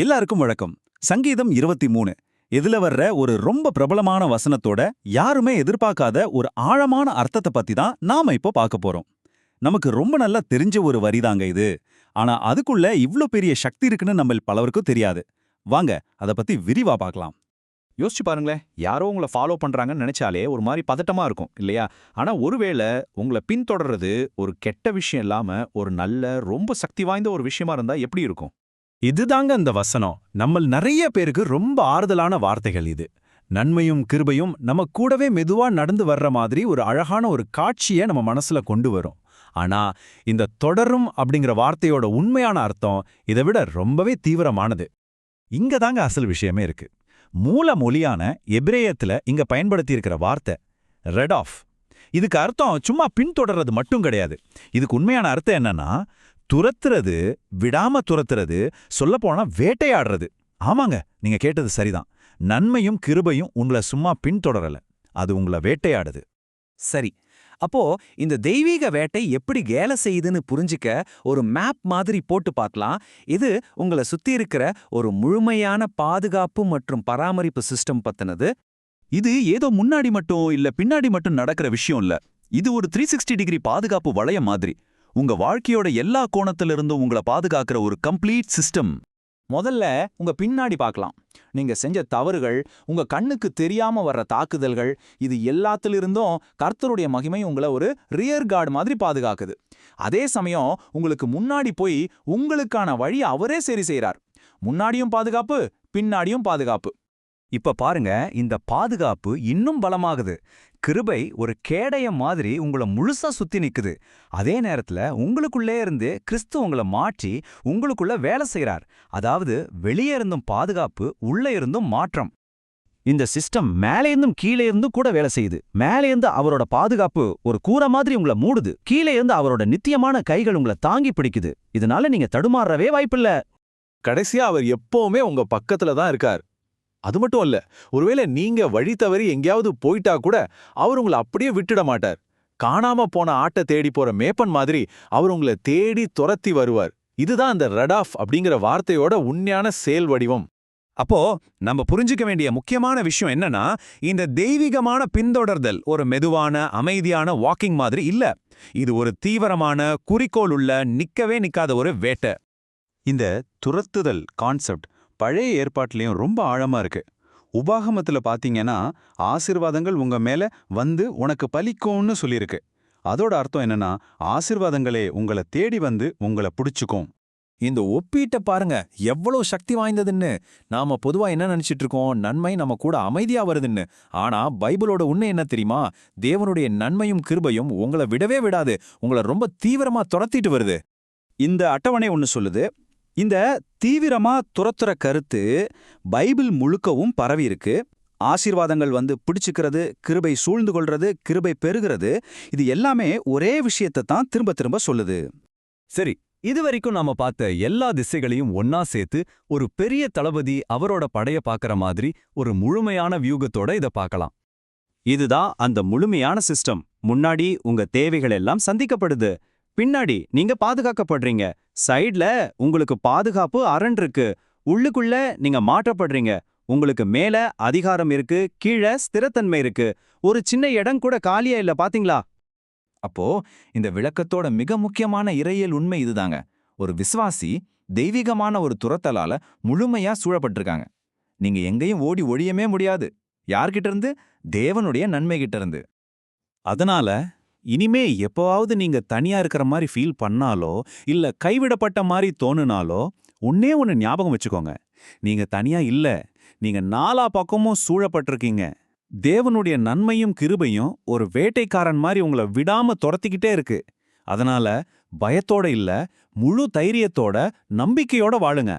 எல்லாருக்கும் வணக்கம். சங்கீதம் 23 இதுல வர்ற ஒரு ரொம்ப பிரபலமான வசனத்தோட யாருமே எதிர்பார்க்காத ஒரு ஆழமான அர்த்தத்தை பத்தி தான் நாம இப்போ பார்க்க போறோம். நமக்கு ரொம்ப நல்லா தெரிஞ்ச ஒரு வரிதாங்க இது. ஆனா அதுக்குள்ள இவ்ளோ பெரிய சக்தி இருக்குன்னு நம்ம பலருக்கும் தெரியாது. வாங்க அத பத்தி விரிவா பார்க்கலாம். யோசிச்சு பாருங்களேன், யாரோ உங்களை ஃபாலோ பண்றாங்கன்னு நினைச்சாலே ஒரு மாதிரி பதட்டமா இருக்கும் இல்லையா? ஆனா ஒருவேளை உங்களை பின்தொடர்றது ஒரு கெட்ட விஷயம் இல்லாம ஒரு நல்ல ரொம்ப சக்தி வாய்ந்த ஒரு விஷயமா இருந்தா எப்படி இருக்கும்? இதுதாங்க அந்த வசனம். நம்மள் நிறைய பேருக்கு ரொம்ப ஆறுதலான வார்த்தைகள் இது. நன்மையும் கிருபையும் நம்ம கூடவே மெதுவா நடந்து வர்ற மாதிரி ஒரு அழகான ஒரு காட்சியை நம்ம மனசுல கொண்டு வரும். ஆனா இந்த தொடரும் அப்படிங்கிற வார்த்தையோட உண்மையான அர்த்தம் இதை விட ரொம்பவே தீவிரமானது. இங்க தாங்க அசல் விஷயமே இருக்கு. மூல மொழியான எபிரேயத்துல இங்க பயன்படுத்தியிருக்கிற வார்த்தை ரெட் ஆஃப். இதுக்கு அர்த்தம் சும்மா பின்தொடர்றது மட்டும் கிடையாது. இதுக்கு உண்மையான அர்த்தம் என்னன்னா, துரத்துறது, விடாம துரத்துறது, சொல்லப்போனா வேட்டையாடுறது. ஆமாங்க, நீங்க கேட்டது சரிதான். நன்மையும் கிருபையும் உங்களை சும்மா பின்தொடரல, அது உங்களை வேட்டையாடுது. சரி, அப்போ இந்த தெய்வீக வேட்டை எப்படி வேலை செய்யுதுன்னு புரிஞ்சிக்க ஒரு மேப் மாதிரி போட்டு பார்க்கலாம். இது உங்களை சுத்தி இருக்கிற ஒரு முழுமையான பாதுகாப்பு மற்றும் பராமரிப்பு சிஸ்டம் பத்தினது. இது ஏதோ முன்னாடி மட்டும் இல்ல பின்னாடி மட்டும் நடக்கிற விஷயம் இல்ல. இது ஒரு 360 டிகிரி பாதுகாப்பு வளையம் மாதிரி. உங்க வாழ்க்கையோட எல்லா கோணத்திலிருந்தும் உங்களை பாதுகாக்கிற ஒரு கம்ப்ளீட் சிஸ்டம். முதல்ல உங்க பின்னாடி பார்க்கலாம். நீங்க செஞ்ச தவறுகள், உங்க கண்ணுக்கு தெரியாம வர்ற தாக்குதல்கள், இது எல்லாத்திலிருந்தும் கர்த்தருடைய மகிமை உங்களை ஒரு ரியர் கார்டு மாதிரி பாதுகாக்குது. அதே சமயம் உங்களுக்கு முன்னாடி போய் உங்களுக்கான வழி அவரே சரி செய்றார். முன்னாடியும் பாதுகாப்பு, பின்னாடியும் பாதுகாப்பு. இப்ப பாருங்க, இந்த பாதுகாப்பு இன்னும் பலமாகுது. கிருபை ஒரு கேடயம் மாதிரி உங்களை முழுசா சுத்தி நிக்குது. அதே நேரத்துல உங்களுக்குள்ளே இருந்து கிறிஸ்து உங்களை மாற்றி உங்களுக்குள்ள வேலை செய்றார். அதாவது வெளியே இருந்தும் பாதுகாப்பு, உள்ள இருந்தும் மாற்றம். இந்த சிஸ்டம் மேலே இருந்தும் கீழே இருந்தும் கூட வேலை செய்யுது. மேலே இருந்து அவரோட பாதுகாப்பு ஒரு கூரை மாதிரி உங்களை மூடுது. கீழே இருந்து அவரோட நித்தியமான கைகள் உங்களை தாங்கி பிடிக்குது. இதனால நீங்க தடுமாறவே வாய்ப்பில்ல. கடைசியா அவர் எப்பவுமே உங்க பக்கத்துல தான் இருக்கார். அது மட்டும் இல்ல, ஒருவேளை நீங்க வழி தவறி எங்கேயாவது போயிட்டா கூட அவர் உங்களை அப்படியே விட்டுட மாட்டார். காணாம போன ஆட்டை தேடி போற மேப்பன் மாதிரி அவர் உங்களை தேடி துரத்தி வருவார். இதுதான் அந்த ரடாஃப் அப்படிங்கிற வார்த்தையோட உண்மையான செயல் வடிவம். அப்போ நம்ம புரிஞ்சுக்க வேண்டிய முக்கியமான விஷயம் என்னன்னா, இந்த தெய்வீகமான பின்தொடர்தல் ஒரு மெதுவான அமைதியான வாக்கிங் மாதிரி இல்ல. இது ஒரு தீவிரமான குறிக்கோள் உள்ள நிக்கவே நிக்காத ஒரு வேட்டை. இந்த துரத்துதல் கான்செப்ட் பழைய ஏற்பாட்டிலையும் ரொம்ப ஆழமா இருக்கு. உபாகமத்துல பாத்தீங்கன்னா, ஆசீர்வாதங்கள் உங்க மேல வந்து உனக்கு பலிக்கும்னு சொல்லியிருக்கு. அதோட அர்த்தம் என்னன்னா, ஆசீர்வாதங்களே உங்களை தேடி வந்து உங்களை பிடிச்சுக்கும். இந்த ஒப்பீட்டை பாருங்க, எவ்வளவு சக்தி வாய்ந்ததுன்னு. நாம பொதுவா என்ன நினைச்சிட்டு இருக்கோம், நன்மை நம்ம கூட அமைதியா வருதுன்னு. ஆனா பைபிளோட உண்மை என்ன தெரியுமா? தேவனுடைய நன்மையும் கிருபையும் உங்களை விடவே விடாது, உங்களை ரொம்ப தீவிரமா துரத்திட்டு வருது. இந்த அட்டவணை ஒன்னு சொல்லுது. இந்த தீவிரமா துரத்துற கருத்து பைபிள் முழுக்கவும் பரவி இருக்கு. ஆசீர்வாதங்கள் வந்து பிடிச்சுக்கிறது, கிருபை சூழ்ந்து கொள்றது, கிருபை பெறுகிறது, இது எல்லாமே ஒரே விஷயத்தை தான் திரும்ப திரும்ப சொல்லுது. சரி, இதுவரைக்கும் நாம பார்த்த எல்லா திசைகளையும் ஒன்னா சேர்த்து ஒரு பெரிய தளபதி அவரோட படைய பார்க்கற மாதிரி ஒரு முழுமையான வியூகத்தோட இத பார்க்கலாம். இதுதான் அந்த முழுமையான சிஸ்டம். முன்னாடி உங்க தேவைகள் எல்லாம் சந்திக்கப்படுது, பின்னாடி நீங்க பாதுகாக்கப்படுறீங்க, சைட்ல உங்களுக்கு பாதுகாப்பு அரண் இருக்கு, உள்ளுக்குள்ள நீங்க மாற்றப்படுறீங்க, உங்களுக்கு மேல அதிகாரம் இருக்கு, கீழே ஸ்திரத்தன்மை இருக்கு, ஒரு சின்ன இடம் கூட காலியா இல்ல. பாத்தீங்களா? அப்போ இந்த விளக்கத்தோட மிக முக்கியமான இறையியல் உண்மை இதுதாங்க. ஒரு விசுவாசி தெய்வீகமான ஒரு துரத்தலால முழுமையா சூழப்பட்டிருக்காங்க. நீங்க எங்கேயும் ஓடி ஒழியவே முடியாது. யார்கிட்ட இருந்து? தேவனுடைய நன்மை கிட்ட இருந்து. அதனால இனிமே எப்போவாவது நீங்க தனியா இருக்கிற மாதிரி ஃபீல் பண்ணாலோ இல்ல கைவிடப்பட்ட மாதிரி தோணுனாலோ ஒன்னே ஒன்னு ஞாபகம் வச்சுக்கோங்க, நீங்க தனியா இல்ல. நீங்க நாலா பக்கமும் சூழப்பட்டிருக்கீங்க. தேவனுடைய நன்மையும் கிருபையும் ஒரு வேட்டைக்காரன் மாதிரி உங்களை விடாம துரத்திக்கிட்டே இருக்கு. அதனால பயத்தோட இல்ல, முழு தைரியத்தோட நம்பிக்கையோட வாழுங்க.